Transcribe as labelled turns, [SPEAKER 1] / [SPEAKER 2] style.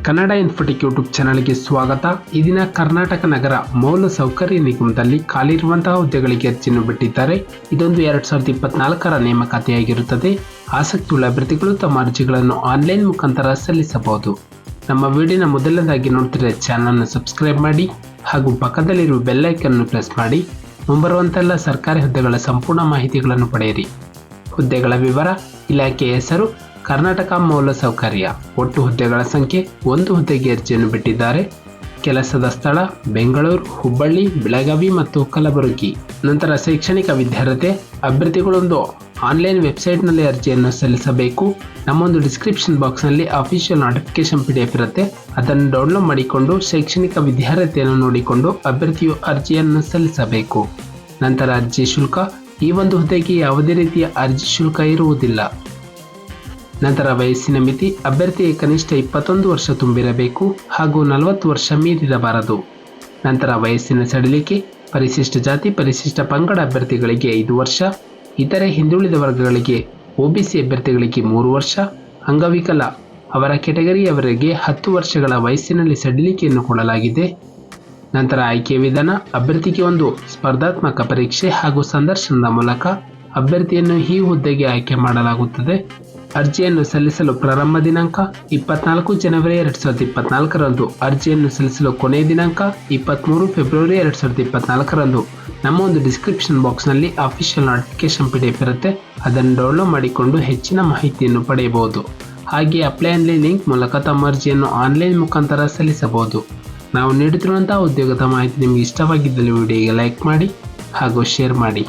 [SPEAKER 1] Kannada Infotech YouTube ಚಾನಲ್ಗೆ ಸ್ವಾಗತ. ಈ ದಿನ ಕರ್ನಾಟಕ ನಗರ ಮೂಲಸೌಕರ್ಯ ನಿಗಮದಲ್ಲಿ ಖಾಲಿರುವಂತಹ ಹುದ್ದೆಗಳಿಗೆ ಅರ್ಜಿಯನ್ನು ಬಿಟ್ಟಿದ್ದಾರೆ. ಇದೊಂದು 2024ರ ನೇಮಕಾತಿಯಾಗಿರುತ್ತದೆ. ಆಸಕ್ತಿಯುಳ್ಳ ಅಭ್ಯರ್ಥಿಗಳು ತಮ್ಮ ಅರ್ಜಿಗಳನ್ನು ಆನ್ಲೈನ್ ಮುಖಾಂತರ ಸಲ್ಲಿಸಬಹುದು. ನಮ್ಮ ವಿಡಿಯೋನ ಮೊದಲನೇದಾಗಿ ನೋಡ್ತಿರೋ ಚಾನಲ್ನ ಸಬ್ಸ್ಕ್ರೈಬ್ ಮಾಡಿ ಹಾಗೂ ಪಕ್ಕದಲ್ಲಿರುವ ಬೆಲ್ ಐಕಾನ್ ಅನ್ನು ಪ್ರೆಸ್ ಮಾಡಿ ಮುಂಬರುವಂತೆಲ್ಲ ಸರ್ಕಾರಿ ಹುದ್ದೆಗಳ ಸಂಪೂರ್ಣ ಮಾಹಿತಿಗಳನ್ನು ಪಡೆಯಿರಿ. ಹುದ್ದೆಗಳ ವಿವರ: ಇಲಾಖೆಯ ಹೆಸರು ಕರ್ನಾಟಕ ಮೂಲಸೌಕರ್ಯ. ಒಟ್ಟು ಹುದ್ದೆಗಳ ಸಂಖ್ಯೆ 1 ಹುದ್ದೆಗೆ ಅರ್ಜಿಯನ್ನು ಬಿಟ್ಟಿದ್ದಾರೆ. ಕೆಲಸದ ಸ್ಥಳ ಬೆಂಗಳೂರು, ಹುಬ್ಬಳ್ಳಿ, ಬೆಳಗಾವಿ ಮತ್ತು ಕಲಬುರಗಿ. ನಂತರ ಶೈಕ್ಷಣಿಕ ವಿದ್ಯಾರ್ಹತೆ: ಅಭ್ಯರ್ಥಿಗಳೊಂದು ಆನ್ಲೈನ್ ವೆಬ್ಸೈಟ್ನಲ್ಲಿ ಅರ್ಜಿಯನ್ನು ಸಲ್ಲಿಸಬೇಕು. ನಮ್ಮೊಂದು ಡಿಸ್ಕ್ರಿಪ್ಷನ್ ಬಾಕ್ಸ್ನಲ್ಲಿ ಅಫಿಷಿಯಲ್ ನೋಟಿಫಿಕೇಶನ್ PDF ಇರುತ್ತೆ, ಅದನ್ನು ಡೌನ್ಲೋಡ್ ಮಾಡಿಕೊಂಡು ಶೈಕ್ಷಣಿಕ ವಿದ್ಯಾರ್ಹತೆಯನ್ನು ನೋಡಿಕೊಂಡು ಅಭ್ಯರ್ಥಿಯು ಅರ್ಜಿಯನ್ನು ಸಲ್ಲಿಸಬೇಕು. ನಂತರ ಅರ್ಜಿ ಶುಲ್ಕ: ಈ ಒಂದು ಹುದ್ದೆಗೆ ಯಾವುದೇ ರೀತಿಯ ಅರ್ಜಿ ಶುಲ್ಕ ಇರುವುದಿಲ್ಲ. ನಂತರ ವಯಸ್ಸಿನ ಮಿತಿ: ಅಭ್ಯರ್ಥಿಗೆ ಕನಿಷ್ಠ 21 ವರ್ಷ ತುಂಬಿರಬೇಕು ಹಾಗೂ 40 ವರ್ಷ ಮೀರಿರಬಾರದು. ನಂತರ ವಯಸ್ಸಿನ ಸಡಿಲಿಕೆ: ಪರಿಶಿಷ್ಟ ಜಾತಿ, ಪರಿಶಿಷ್ಟ ಪಂಗಡ ಅಭ್ಯರ್ಥಿಗಳಿಗೆ 5 ವರ್ಷ, ಇತರೆ ಹಿಂದುಳಿದ ವರ್ಗಗಳಿಗೆ OBC ಅಭ್ಯರ್ಥಿಗಳಿಗೆ 3 ವರ್ಷ, ಅಂಗವಿಕಲ ಅವರ ಕೆಟಗರಿಯವರಿಗೆ 10 ವರ್ಷಗಳ ವಯಸ್ಸಿನಲ್ಲಿ ಸಡಿಲಿಕೆಯನ್ನು ಕೊಡಲಾಗಿದೆ. ನಂತರ ಆಯ್ಕೆ ವಿಧಾನ: ಅಭ್ಯರ್ಥಿಗೆ ಒಂದು ಸ್ಪರ್ಧಾತ್ಮಕ ಪರೀಕ್ಷೆ ಹಾಗೂ ಸಂದರ್ಶನದ ಮೂಲಕ ಅಭ್ಯರ್ಥಿಯನ್ನು ಈ ಹುದ್ದೆಗೆ ಆಯ್ಕೆ ಮಾಡಲಾಗುತ್ತದೆ. ಅರ್ಜಿಯನ್ನು ಸಲ್ಲಿಸಲು ಪ್ರಾರಂಭ ದಿನಾಂಕ 24 ಜನವರಿ 2024ರಂದು. ಅರ್ಜಿಯನ್ನು ಸಲ್ಲಿಸಲು ಕೊನೆಯ ದಿನಾಂಕ 23 ಫೆಬ್ರವರಿ 2024ರಂದು. ನಮ್ಮ ಒಂದು ಡಿಸ್ಕ್ರಿಪ್ಷನ್ ಬಾಕ್ಸ್ನಲ್ಲಿ ಅಫಿಷಿಯಲ್ ನೋಟಿಫಿಕೇಶನ್ PDF ಇರುತ್ತೆ, ಅದನ್ನು ಡೌನ್ಲೋಡ್ ಮಾಡಿಕೊಂಡು ಹೆಚ್ಚಿನ ಮಾಹಿತಿಯನ್ನು ಪಡೆಯಬಹುದು. ಹಾಗೆ ಅಪ್ಲೈ ಆನ್ಲೈನ್ ಲಿಂಕ್ ಮೂಲಕ ತಮ್ಮ ಅರ್ಜಿಯನ್ನು ಆನ್ಲೈನ್ ಮುಖಾಂತರ ಸಲ್ಲಿಸಬಹುದು. ನಾವು ನೀಡುತ್ತಿರುವಂತಹ ಉದ್ಯೋಗದ ಮಾಹಿತಿ ನಿಮಗೆ ಇಷ್ಟವಾಗಿದ್ದಲ್ಲಿ ವಿಡಿಯೋಗೆ ಲೈಕ್ ಮಾಡಿ ಹಾಗೂ ಶೇರ್ ಮಾಡಿ.